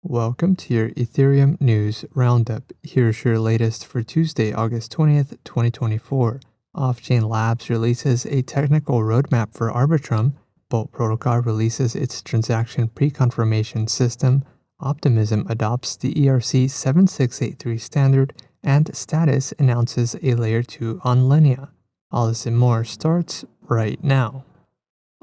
Welcome to your Ethereum News Roundup. Here's your latest for Tuesday, August 20th, 2024. Off-Chain Labs releases a technical roadmap for Arbitrum. Bolt Protocol releases its transaction pre-confirmation system. Optimism adopts the ERC 7683 standard. And Status announces a Layer 2 on Linea. All this and more starts right now.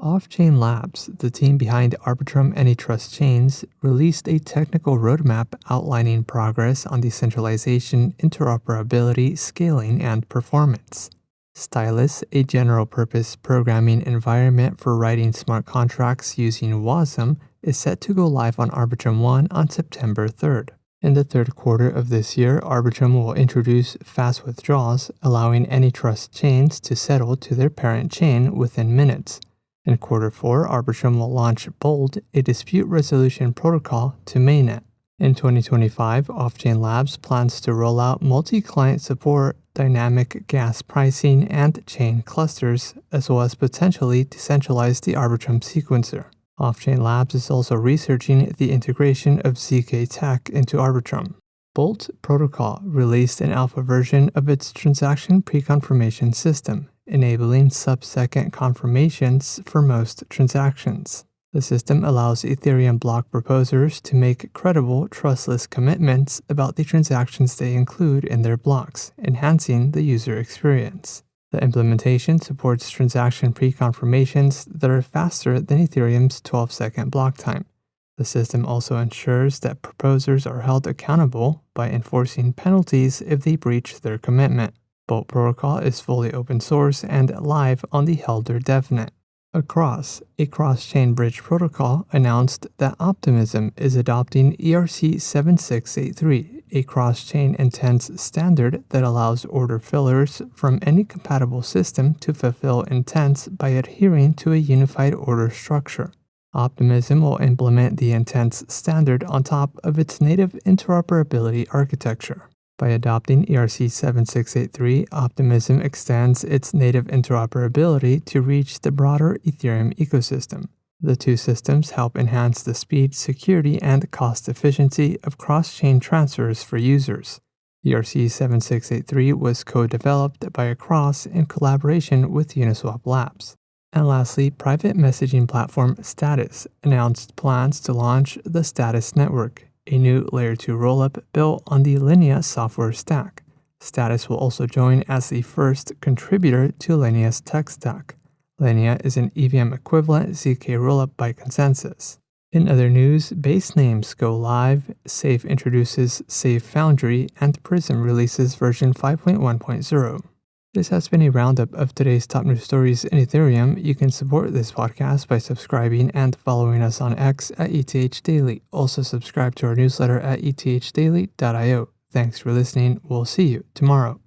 Off-Chain Labs, the team behind Arbitrum Antitrust Chains, released a technical roadmap outlining progress on decentralization, interoperability, scaling, and performance. Stylus, a general-purpose programming environment for writing smart contracts using WASM, is set to go live on Arbitrum 1 on September 3rd. In the third quarter of this year, Arbitrum will introduce fast withdrawals, allowing antitrust chains to settle to their parent chain within minutes. In quarter 4, Arbitrum will launch Bolt, a dispute resolution protocol, to mainnet. In 2025, Off-Chain Labs plans to roll out multi-client support, dynamic gas pricing, and chain clusters, as well as potentially decentralize the Arbitrum sequencer. Off-Chain Labs is also researching the integration of ZK Tech into Arbitrum. Bolt Protocol released an alpha version of its transaction pre-confirmation system, enabling sub-second confirmations for most transactions. The system allows Ethereum block proposers to make credible, trustless commitments about the transactions they include in their blocks, enhancing the user experience. The implementation supports transaction pre-confirmations that are faster than Ethereum's 12-second block time. The system also ensures that proposers are held accountable by enforcing penalties if they breach their commitment. Bolt Protocol is fully open source and live on the Helder DevNet. Across, a cross-chain bridge protocol, announced that Optimism is adopting ERC 7683, a cross-chain intents standard that allows order fillers from any compatible system to fulfill intents by adhering to a unified order structure. Optimism will implement the intents standard on top of its native interoperability architecture. By adopting ERC 7683, Optimism extends its native interoperability to reach the broader Ethereum ecosystem. The two systems help enhance the speed, security, and cost efficiency of cross-chain transfers for users. ERC 7683 was co-developed by Across in collaboration with Uniswap Labs. And lastly, private messaging platform Status announced plans to launch the Status Network, a new Layer 2 rollup built on the Linea software stack. Status will also join as the first contributor to Linea's tech stack. Linea is an EVM equivalent ZK rollup by consensus. In other news, base names go live, Safe introduces Safe Foundry, and Prism releases version 5.1.0. This has been a roundup of today's top news stories in Ethereum. You can support this podcast by subscribing and following us on X at ETH Daily. Also subscribe to our newsletter at ethdaily.io. Thanks for listening. We'll see you tomorrow.